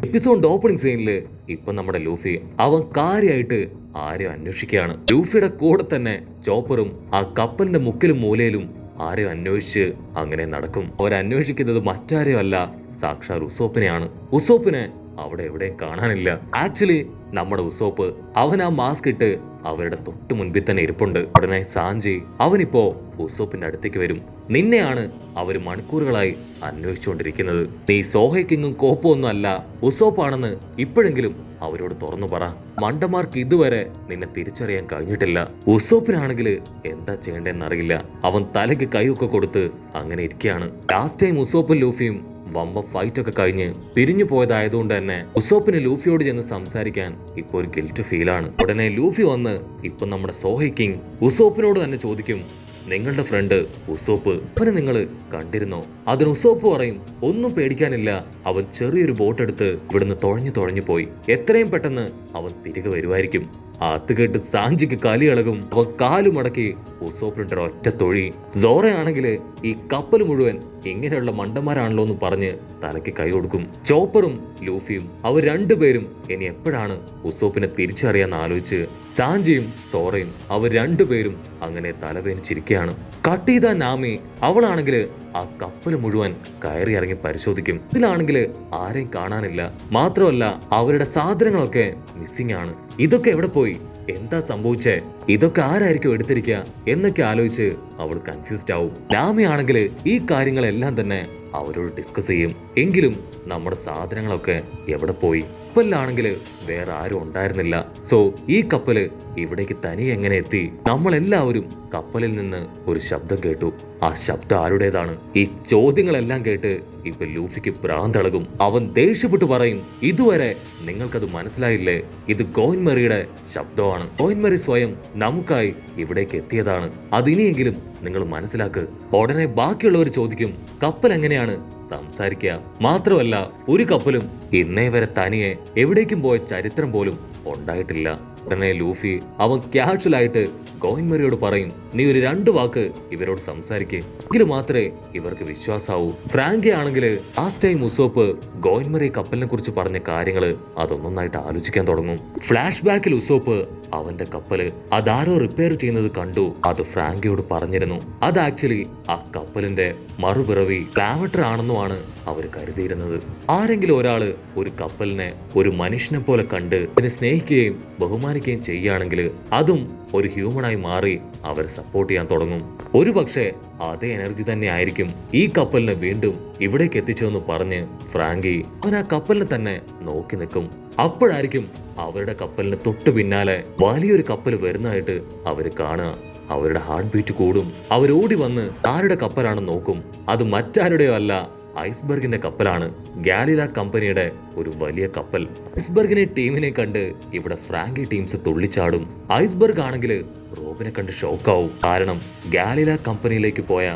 Episode opening സീനില് ഇപ്പൊ നമ്മുടെ Luffy അവൻ കാര്യമായിട്ട് ആരെയും അന്വേഷിക്കുകയാണ്. ലൂഫിയുടെ കൂടെ തന്നെ ചോപ്പറും ആ കപ്പലിന്റെ മുക്കിലും മൂലയിലും ആരെയും അന്വേഷിച്ച് അങ്ങനെ നടക്കും. അവരന്വേഷിക്കുന്നത് മറ്റാരെയും അല്ല, സാക്ഷാൽ ഉസോപ്പിനെയാണ്. ഉസോപ്പിനെ അവിടെ എവിടെയും കാണാനില്ല. ആക്ച്വലി നമ്മുടെ ഉസോപ്പ് അവൻ ആ മാസ്ക് ഇട്ട് അവരുടെ തൊട്ട് മുൻപിൽ തന്നെ ഇരിപ്പുണ്ട്. ഉടനെ സാഞ്ചി അവനിപ്പോ ഉസോപ്പിന്റെ അടുത്തേക്ക് വരും. നിന്നെയാണ് അവര് മണിക്കൂറുകളായി അന്വേഷിച്ചുകൊണ്ടിരിക്കുന്നത്. നീ സോഹെ കിങ്ങും കോപ്പും ഒന്നും അല്ല, ഉസോപ്പാണെന്ന് ഇപ്പോഴെങ്കിലും അവരോട് തുറന്നു പറ. മണ്ടന്മാർക്ക് ഇതുവരെ നിന്നെ തിരിച്ചറിയാൻ കഴിഞ്ഞിട്ടില്ല. ഉസോപ്പിനാണെങ്കിൽ എന്താ ചെയ്യേണ്ടതെന്നറിയില്ല. അവൻ തലയ്ക്ക് കൈയൊക്കെ കൊടുത്ത് അങ്ങനെ ഇരിക്കുകയാണ്. ലാസ്റ്റ് ടൈം ഉസോപ്പും ലൂഫിയും വമ്പ ഫൈറ്റ് ഒക്കെ കഴിഞ്ഞ് പിരിഞ്ഞു പോയതായതുകൊണ്ട് തന്നെ ഉസോപ്പിന് ലൂഫിയോട് ചെന്ന് സംസാരിക്കാൻ ഇപ്പൊ ഒരു ഗിൽറ്റ് ഫീലാണ്. ഉടനെ ലൂഫി വന്ന് ഇപ്പൊ നമ്മുടെ സോഹെ കിങ് ഉസോപ്പിനോട് തന്നെ ചോദിക്കും, നിങ്ങളുടെ ഫ്രണ്ട് ഉസോപ്പ് അവനെ നിങ്ങൾ കണ്ടിരുന്നോ? അതിന് ഉസോപ്പ് പറയും, ഒന്നും പേടിക്കാനില്ല, അവൻ ചെറിയൊരു ബോട്ട് എടുത്ത് ഇവിടുന്ന് തുഴഞ്ഞു പോയി. എത്രയും പെട്ടെന്ന് അവൻ തിരികെ വരുമായിരിക്കും. അത് കേട്ട് സാഞ്ചിക്ക് കലി ഇളകും. അവൻ കാലു മടക്കി ഉസോപ്പിന്റെ ഒറ്റ തൊഴി. സോറയാണെങ്കിൽ ഈ കപ്പൽ മുഴുവൻ ഇങ്ങനെയുള്ള മണ്ടന്മാരാണല്ലോ എന്ന് പറഞ്ഞ് തലയ്ക്ക് കൈ കൊടുക്കും. ചോപ്പറും ലൂഫിയും അവർ രണ്ടുപേരും ഇനി എപ്പോഴാണ് ഉസോപ്പിനെ തിരിച്ചറിയാന്ന് ആലോചിച്ച് സാഞ്ചിയും സോറയും അവർ രണ്ടുപേരും അങ്ങനെ തലവേനിച്ചിരിക്കുകയാണ്. കട്ട് ചെയ്ത നാമി അവളാണെങ്കിൽ ആ കപ്പൽ മുഴുവൻ കയറി ഇറങ്ങി പരിശോധിക്കും. ഇതിലാണെങ്കിൽ ആരെയും കാണാനില്ല. മാത്രമല്ല അവരുടെ സാധനങ്ങളൊക്കെ മിസ്സിംഗ് ആണ്. ഇതൊക്കെ എവിടെ പോയി? എന്താ സംഭവിച്ചേ? ഇതൊക്കെ ആരായിരിക്കും എടുത്തിരിക്കുക എന്നൊക്കെ ആലോചിച്ച് അവൾ കൺഫ്യൂസ്ഡ് ആവും. നാമിയാണെങ്കിൽ ഈ കാര്യങ്ങളെല്ലാം തന്നെ അവരോട് ഡിസ്കസ് ചെയ്യും. എങ്കിലും നമ്മുടെ സാധനങ്ങളൊക്കെ എവിടെ പോയി? കപ്പലിലാണെങ്കിൽ വേറെ ആരും ഉണ്ടായിരുന്നില്ല. സോ ഈ കപ്പല് ഇവിടേക്ക് തനിയെ എങ്ങനെ എത്തി? നമ്മളെല്ലാവരും കപ്പലിൽ നിന്ന് ഒരു ശബ്ദം കേട്ടു. ആ ശബ്ദം ആരുടേതാണ്? ഈ ചോദ്യങ്ങളെല്ലാം കേട്ട് ഇപ്പൊ ലൂഫിക്ക് ഭ്രാന്തളകും. അവൻ ദേഷ്യപ്പെട്ട് പറയും, ഇതുവരെ നിങ്ങൾക്കത് മനസ്സിലായില്ലേ? ഇത് ഗോയിൻമറിയുടെ ശബ്ദമാണ്. ഗോയിൻമറി സ്വയം നമുക്കായി ഇവിടേക്ക് എത്തിയതാണ്. അതിനിയെങ്കിലും നിങ്ങൾ മനസ്സിലാക്ക്. ഉടനെ ബാക്കിയുള്ളവർ ചോദിക്കും, കപ്പൽ എങ്ങനെയാണ് സംസാരിക്കുക? മാത്രമല്ല ഒരു കപ്പലും ഇന്നേ വരെ തനിയെ എവിടേക്കും പോയ ചരിത്രം പോലും ഉണ്ടായിട്ടില്ല. ഉടനെ ലൂഫി അവൻ ക്യാഷ്വലായിട്ട് ഗോയിൻമറിയോട് പറയും, നീ ഒരു 2 വാക്ക് ഇവരോട് സംസാരിക്കേ, എങ്കിലും മാത്രമേ ഇവർക്ക് വിശ്വാസാവൂ. ഫ്രാങ്കി ആണെങ്കിൽ ലാസ്റ്റ് ടൈം ഉസോപ്പ് ഗോയിൻമറി കപ്പലിനെ കുറിച്ച് പറഞ്ഞ കാര്യങ്ങള് അതൊന്നൊന്നായിട്ട് ആലോചിക്കാൻ തുടങ്ങും. ഫ്ലാഷ് ബാക്കിൽ ഉസോപ്പ് അവന്റെ കപ്പല് അതാരോ റിപ്പയർ ചെയ്യുന്നത് കണ്ടു. അത് ഫ്രാങ്കിയോട് പറഞ്ഞിരുന്നു. അത് ആക്ച്വലി ആ കപ്പലിന്റെ മറുപിറവി ക്ലാമറ്റർ ആണെന്നുമാണ് അവർ കരുതിയിരുന്നത്. ആരെങ്കിലും ഒരാള് ഒരു കപ്പലിനെ ഒരു മനുഷ്യനെ പോലെ കണ്ട് അതിനെ സ്നേഹിക്കുകയും ബഹുമാനിക്കുകയും ചെയ്യുകയാണെങ്കിൽ അതും ഒരു ഹ്യൂമനായി മാറി അവരെ സപ്പോർട്ട് ചെയ്യാൻ തുടങ്ങും. ഒരു പക്ഷേ അതേ എനർജി തന്നെ ആയിരിക്കും ഈ കപ്പലിനെ വീണ്ടും ഇവിടേക്ക് എത്തിച്ചതെന്ന് പറഞ്ഞ് ഫ്രാങ്കി അവൻ ആ കപ്പലിനെ തന്നെ നോക്കി നിൽക്കും. അപ്പോഴായിരിക്കും അവരുടെ കപ്പലിന് തൊട്ടു പിന്നാലെ വലിയൊരു കപ്പൽ വരുന്നതായിട്ട് അവര് കാണുക. അവരുടെ ഹാർട്ട് ബീറ്റ് കൂടും. അവരോടി വന്ന് ആരുടെ കപ്പലാണെന്ന് നോക്കും. അത് മറ്റാരുടെയോ അല്ല, ഐസ്ബർഗിന്റെ കപ്പലാണ്. ഗാലില കമ്പനിയുടെ ഒരു വലിയ കപ്പൽ. ഐസ്ബർഗിനെ ടീമിനെ കണ്ട് ഇവിടെ ഫ്രാങ്കി ടീംസ് തുള്ളിച്ചാടും. ഐസ്ബർഗ് ആണെങ്കിൽ റോബിനെ കണ്ട് ഷോക്കാവും. കാരണം ഗാലില കമ്പനിയിലേക്ക് പോയ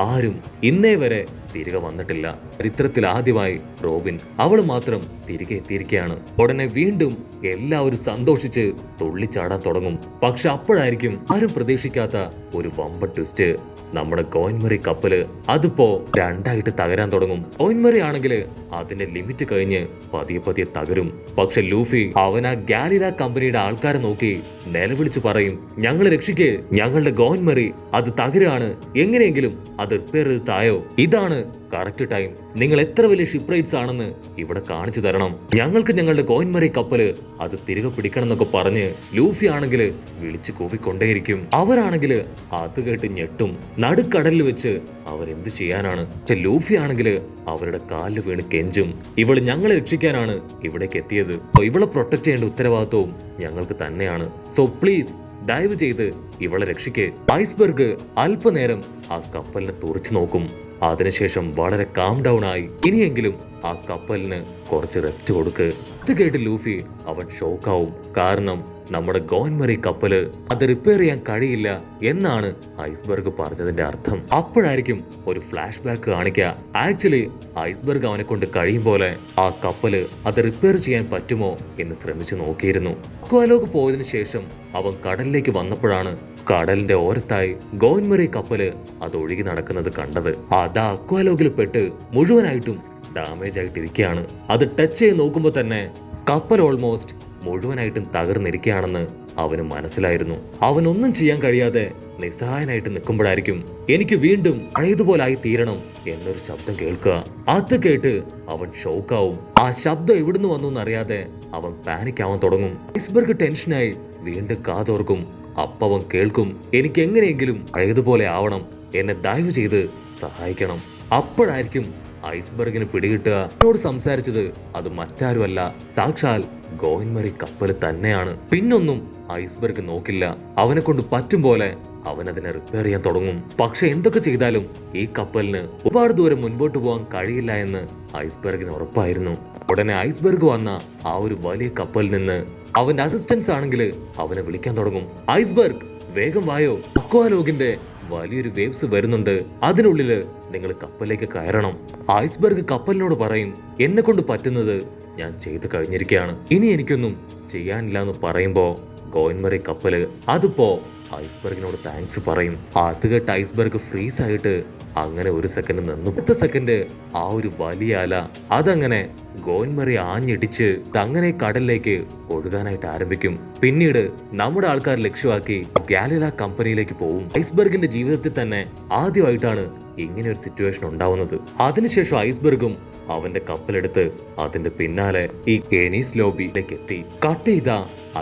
ആരും ഇന്നേ വരെ തിരികെ വന്നിട്ടില്ല. ചരിത്രത്തിൽ ആദ്യമായി റോബിൻ അവൾ മാത്രം തിരികെ എത്തിയിരിക്കുകയാണ്. ഉടനെ വീണ്ടും എല്ലാവരും സന്തോഷിച്ച് തുള്ളിച്ചാടാൻ തുടങ്ങും. പക്ഷെ അപ്പോഴായിരിക്കും ആരും പ്രതീക്ഷിക്കാത്ത ഒരു വമ്പ ട്വിസ്റ്റ്. നമ്മുടെ ഗോയിൻമറി കപ്പല് അതിപ്പോ 2ആയിട്ട് തകരാൻ തുടങ്ങും. ഗോയിൻമറി ആണെങ്കിൽ അതിന്റെ ലിമിറ്റ് കഴിഞ്ഞ് പതിയെ തകരും. പക്ഷെ ലൂഫി അവൻ ആ ഗാലില കമ്പനിയുടെ ആൾക്കാരെ നോക്കി നിലവിളിച്ച് പറയും, ഞങ്ങളെ രക്ഷിക്കേ, ഞങ്ങളുടെ ഗോയിൻമറി അത് തകരാണ്, എങ്ങനെയെങ്കിലും അത് റിപ്പയർ ചെയ്ത് തായോ. ഇതാണ് കറക്റ്റ് ടൈം. നിങ്ങൾ എത്ര വലിയ ഷിപ്പ് റൈറ്റ്സ് ആണെന്ന് ഇവിടെ കാണിച്ചു തരണം. ഞങ്ങൾക്ക് ഞങ്ങളുടെ ഗോയിൻമറി കപ്പല് അത് തിരികെ പിടിക്കണം എന്നൊക്കെ പറഞ്ഞ് ലൂഫി ആണെങ്കിൽ വിളിച്ചു കൂവിക്കൊണ്ടേയിരിക്കും. അവരാണെങ്കിൽ അത് കേട്ട് ഞെട്ടും. നടുക്കടലിൽ വെച്ച് അവരെന്ത് ചെയ്യാനാണ്? പക്ഷെ ലൂഫി ആണെങ്കിൽ അവരുടെ കാലിൽ വീണ് കെഞ്ചും, ഇവള് ഞങ്ങളെ രക്ഷിക്കാനാണ് ഇവിടേക്ക് എത്തിയത്. ഇവളെ പ്രൊട്ടക്ട് ചെയ്യേണ്ട ഉത്തരവാദിത്വവും ഞങ്ങൾക്ക് തന്നെയാണ്. സോ പ്ലീസ് ദയവ് ചെയ്ത് ഇവളെ രക്ഷിക്കേ. ഐസ്ബർഗ് അല്പനേരം ആ കപ്പലിനെ തുറച്ചു നോക്കും. അതിനുശേഷം വളരെ കാം ഡൗൺ ആയി, ഇനിയെങ്കിലും ആ കപ്പലിന് കുറച്ച് റെസ്റ്റ് കൊടുക്ക്. ഇത് കേട്ട് ലൂഫി അവൻ ഷോക്കാവും. കാരണം നമ്മുടെ ഗോയിൻമറി കപ്പല് അത് റിപ്പയർ ചെയ്യാൻ കഴിയില്ല എന്നാണ് ഐസ്ബർഗ് പറഞ്ഞതിന്റെ അർത്ഥം. അപ്പോഴായിരിക്കും ഒരു ഫ്ലാഷ് ബാക്ക് കാണിക്കുക. ആക്ച്വലി ഐസ്ബർഗ് അവനെ കൊണ്ട് കഴിയും പോലെ ആ കപ്പല് അത് റിപ്പയർ ചെയ്യാൻ പറ്റുമോ എന്ന് ശ്രമിച്ചു നോക്കിയിരുന്നു. അക്വാലോഗ് പോയതിനു ശേഷം അവൻ കടലിലേക്ക് വന്നപ്പോഴാണ് കടലിന്റെ ഓരത്തായി ഗോയിൻമറി കപ്പല് അത് ഒഴുകി നടക്കുന്നത് കണ്ടത്. അത് അക്വാലോഗിൽ പെട്ട് മുഴുവനായിട്ടും ഡാമേജ് ആയിട്ടിരിക്കുകയാണ്. അത് ടച്ച് ചെയ്ത് നോക്കുമ്പോൾ തന്നെ കപ്പൽ ഓൾമോസ്റ്റ് മുഴുവനായിട്ടും തകർന്നിരിക്കുകയാണെന്ന് അവന് മനസ്സിലായിരുന്നു. അവനൊന്നും ചെയ്യാൻ കഴിയാതെ നിസ്സഹായനായിട്ട് നിൽക്കുമ്പോഴായിരിക്കും എനിക്ക് വീണ്ടും പഴയതുപോലായി തീരണം എന്നൊരു ശബ്ദം കേൾക്കുക. അത് കേട്ട് അവൻ ഷോക്കാവും. ആ ശബ്ദം എവിടുന്ന് വന്നു എന്നറിയാതെ അവൻ പാനിക് ആവാൻ തുടങ്ങും. ഐസ്ബർഗ് ടെൻഷനായി വീണ്ടും കാതോർക്കും. അപ്പവൻ കേൾക്കും, എനിക്ക് എങ്ങനെയെങ്കിലും പഴയതുപോലെ ആവണം, എന്നെ ദയവ് ചെയ്ത് സഹായിക്കണം. അപ്പോഴായിരിക്കും ഐസ്ബർഗിന് പിടികിട്ടുക. എന്നോട് സംസാരിച്ചത് അത് മറ്റാരുമല്ല, സാക്ഷാൽ ഗോയിൻമറി കപ്പൽ തന്നെയാണ്. പിന്നൊന്നും ഐസ്ബർഗ് നോക്കില്ല. അവനെ കൊണ്ട് പറ്റും പോലെ അവൻ അതിനെ റിപ്പയർ ചെയ്യാൻ തുടങ്ങും. പക്ഷെ എന്തൊക്കെ ചെയ്താലും ഈ കപ്പലിന് ഒരുപാട് ദൂരം മുൻപോട്ട് പോകാൻ കഴിയില്ല എന്ന് ഐസ്ബർഗിന് ഉറപ്പായിരുന്നു. ഉടനെ ഐസ്ബർഗ് വന്ന ആ ഒരു വലിയ കപ്പലിൽ നിന്ന് അവന്റെ അസിസ്റ്റൻസ് ആണെങ്കിൽ അവനെ വിളിക്കാൻ തുടങ്ങും. ഐസ്ബർഗ്, വേഗം വായോ, അക്വാലോഗിന്റെ വലിയൊരു വേവ്സ് വരുന്നുണ്ട്, അതിനുള്ളില് നിങ്ങൾ കപ്പലിലേക്ക് കയറണം. ഐസ്ബർഗ് കപ്പലിനോട് പറയും, എന്നെ കൊണ്ട് പറ്റുന്നത് ഞാൻ ചെയ്തു കഴിഞ്ഞിരിക്കുകയാണ്, ഇനി എനിക്കൊന്നും ചെയ്യാനില്ല എന്ന് പറയുമ്പോ ഗോയിൻമറി കപ്പല് അതിപ്പോ ഐസ്ബർഗിനോട് താങ്ക്സ് പറയും. അത് കേട്ട് ഐസ്ബർഗ് ഫ്രീസ് ആയിട്ട് അങ്ങനെ ഒരു സെക്കൻഡ് നിന്നു. 10 സെക്കൻഡ് ആ ഒരു വലിയ അല അതങ്ങനെ ഗോയിൻമറി ആഞ്ഞിടിച്ച് അങ്ങനെ കടലിലേക്ക് ഒഴുകാനായിട്ട് ആരംഭിക്കും. പിന്നീട് നമ്മുടെ ആൾക്കാർ ലക്ഷ്യമാക്കി ഗാലില കമ്പനിയിലേക്ക് പോവും. ഐസ്ബർഗിന്റെ ജീവിതത്തിൽ തന്നെ ആദ്യമായിട്ടാണ് ഇങ്ങനെ ഒരു സിറ്റുവേഷൻ ഉണ്ടാവുന്നത്. അതിനുശേഷം ഐസ്ബർഗും അവന്റെ കപ്പലെടുത്ത് അതിന്റെ പിന്നാലെ ഈ എനിസ് ലോബിയിലേക്ക് എത്തി. കട്ട് ചെയ്ത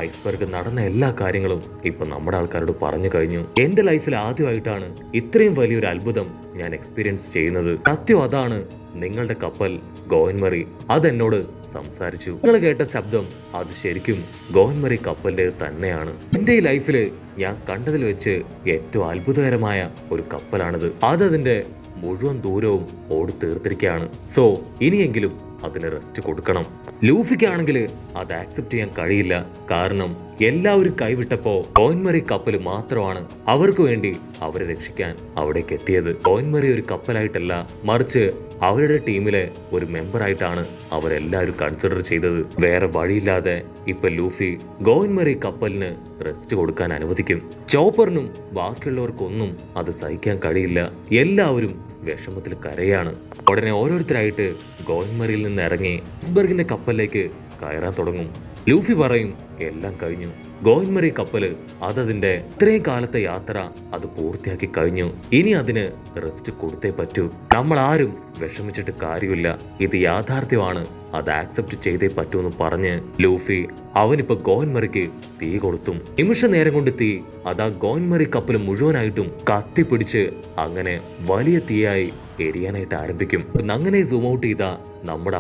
ഐസ്ബർഗ് നടന്ന എല്ലാ കാര്യങ്ങളും ഇപ്പൊ നമ്മുടെ ആൾക്കാരോട് പറഞ്ഞു കഴിഞ്ഞു. എന്റെ ലൈഫിൽ ആദ്യമായിട്ടാണ് ഇത്രയും വലിയൊരു അത്ഭുതം ഞാൻ എക്സ്പീരിയൻസ് ചെയ്യുന്നത്. സത്യം അതാണ്, നിങ്ങളുടെ കപ്പൽ ഗോയിൻമറി അതെന്നോട് സംസാരിച്ചു. നിങ്ങൾ കേട്ട ശബ്ദം അത് ശരിക്കും ഗോയിൻമറി കപ്പലിന്റെ തന്നെയാണ്. എന്റെ ഈ ലൈഫില് ഞാൻ കണ്ടതിൽ വെച്ച് ഏറ്റവും അത്ഭുതകരമായ ഒരു കപ്പലാണിത്. അതതിന്റെ മുഴുവൻ ദൂരവും ഓടി തീർത്തിരിക്കുകയാണ്. സോ ഇനിയെങ്കിലും അതിന് റെസ്റ്റ് കൊടുക്കണം. ലൂഫിക്കാണെങ്കിൽ അത് ആക്സെപ്റ്റ് ചെയ്യാൻ കഴിയില്ല. കാരണം എല്ലാവരും കൈവിട്ടപ്പോ ഗോയിൻമറി കപ്പൽ മാത്രമാണ് അവർക്ക് വേണ്ടി അവരെ രക്ഷിക്കാൻ അവിടേക്ക് എത്തിയത്. ഗോയിൻമറി ഒരു കപ്പലായിട്ടല്ല, മറിച്ച് അവരുടെ ടീമിലെ ഒരു മെമ്പറായിട്ടാണ് അവരെല്ലാവരും കൺസിഡർ ചെയ്തത്. വേറെ വഴിയില്ലാതെ ഇപ്പൊ ലൂഫി ഗോയിൻമറി കപ്പലിന് റെസ്റ്റ് കൊടുക്കാൻ അനുവദിക്കും. ചോപ്പറിനും ബാക്കിയുള്ളവർക്കൊന്നും അത് സഹിക്കാൻ കഴിയില്ല. എല്ലാവരും വിഷമത്തിൽ കരയാണ്. ഉടനെ ഓരോരുത്തരായിട്ട് ഗോയിൻമറിയിൽ നിന്ന് ഇറങ്ങി ഐസ്ബർഗിന്റെ കപ്പലിലേക്ക് കയറാൻ തുടങ്ങും. ലൂഫി പറയും, എല്ലാം കഴിഞ്ഞു, ഗോയിൻമറി കപ്പല് അതതിന്റെ ഇത്രയും കാലത്തെ യാത്ര അത് പൂർത്തിയാക്കി കഴിഞ്ഞു, ഇനി അതിന് റെസ്റ്റ് കൊടുത്തേ പറ്റൂ. നമ്മൾ ആരും വിഷമിച്ചിട്ട് കാര്യമില്ല, ഇത് യാഥാർത്ഥ്യമാണ്, അത് ആക്സെപ്റ്റ് ചെയ്തേ പറ്റൂ എന്ന് പറഞ്ഞ് ലൂഫി അവനിപ്പോ ഗോയിൻമറിക്ക് തീ കൊളുത്തും. നിമിഷ നേരം കൊണ്ട് തീ അതാ ഗോയിൻമറി കപ്പൽ മുഴുവനായിട്ടും കത്തിപ്പിടിച്ച് അങ്ങനെ വലിയ തീയായി എരിയാനായിട്ട് ആരംഭിക്കും. അങ്ങനെ സൂം ഔട്ട് ചെയ്ത നമ്മുടെ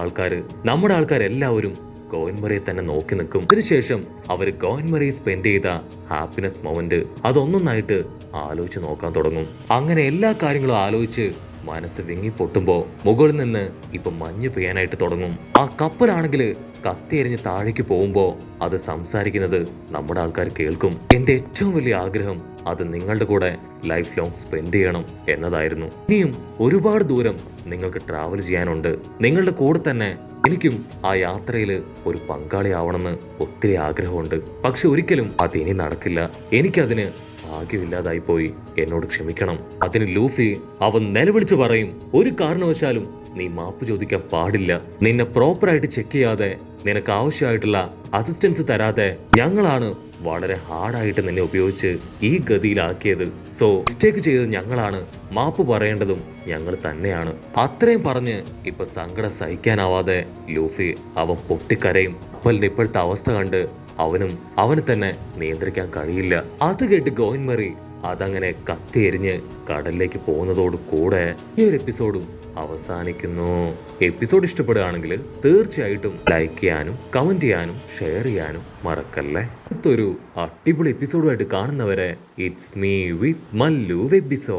ആൾക്കാരെല്ലാവരും ഗോയിൻമറിയെ തന്നെ നോക്കി നിൽക്കും. അതിനുശേഷം അവർ ഗോയിൻമറി സ്പെൻഡ് ചെയ്ത ഹാപ്പിനെസ് മൊമെന്റ് അതൊന്നൊന്നായിട്ട് ആലോചിച്ച് നോക്കാൻ തുടങ്ങും. അങ്ങനെ എല്ലാ കാര്യങ്ങളും ആലോചിച്ച് മനസ്സ് വിങ്ങി പൊട്ടുമ്പോ മുകളിൽ നിന്ന് ഇപ്പൊ മഞ്ഞ് പെയ്യാനായിട്ട് തുടങ്ങും. ആ കപ്പലാണെങ്കിൽ കത്തിയെറിഞ്ഞ് താഴേക്ക് പോകുമ്പോ അത് സംസാരിക്കുന്നത് നമ്മുടെ ആൾക്കാർ കേൾക്കും. എന്റെ ഏറ്റവും വലിയ ആഗ്രഹം അത് നിങ്ങളുടെ കൂടെ ലൈഫ് ലോങ് സ്പെൻഡ് ചെയ്യണം എന്നതായിരുന്നു. ഇനിയും ഒരുപാട് ദൂരം നിങ്ങൾക്ക് ട്രാവൽ ചെയ്യാനുണ്ട്. നിങ്ങളുടെ കൂടെ തന്നെ എനിക്കും ആ യാത്രയിൽ ഒരു പങ്കാളിയാവണമെന്ന് ഒത്തിരി ആഗ്രഹമുണ്ട്. പക്ഷെ ഒരിക്കലും അതിനി നടക്കില്ല. എനിക്കതിന് ഭാഗ്യമില്ലാതായി പോയി, എന്നോട് ക്ഷമിക്കണം. അതിന് ലൂഫി അവൻ നിലവിളിച്ചു പറയും, ഒരു കാരണവശാലും നീ മാപ്പ് ചോദിക്കാൻ പാടില്ല. നിന്നെ പ്രോപ്പറായിട്ട് ചെക്ക് ചെയ്യാതെ നിനക്ക് ആവശ്യമായിട്ടുള്ള അസിസ്റ്റൻസ് തരാതെ ഞങ്ങളാണ് വളരെ ഹാർഡായിട്ട് നിന്നെ ഉപയോഗിച്ച് ഈ ഗതിയിലാക്കിയത്. സോ മിസ്റ്റേക്ക് ചെയ്തത് ഞങ്ങളാണ്, മാപ്പ് പറയേണ്ടതും ഞങ്ങൾ തന്നെയാണ്. അത്രയും പറഞ്ഞ് ഇപ്പൊ സങ്കടം സഹിക്കാനാവാതെ ലൂഫി അവൻ പൊട്ടിക്കരയും. കപ്പലിന്റെ ഇപ്പോഴത്തെ അവസ്ഥ കണ്ട് അവന് തന്നെ നിയന്ത്രിക്കാൻ കഴിയില്ല. അത് കേട്ട് ഗോയിൻമറി അതങ്ങനെ കത്തിയെരിഞ്ഞ് കടലിലേക്ക് പോകുന്നതോട് കൂടെ ഈ ഒരു എപ്പിസോഡും അവസാനിക്കുന്നു. എപ്പിസോഡ് ഇഷ്ടപ്പെടുകയാണെങ്കിൽ തീർച്ചയായിട്ടും ലൈക്ക് ചെയ്യാനും കമന്റ് ചെയ്യാനും ഷെയർ ചെയ്യാനും മറക്കല്ലേ. അടുത്തൊരു അടിപൊളി എപ്പിസോഡുമായിട്ട് കാണുന്നവരെ ഇറ്റ്സ് മീ വിത്ത് മല്ലു വെബിസോ.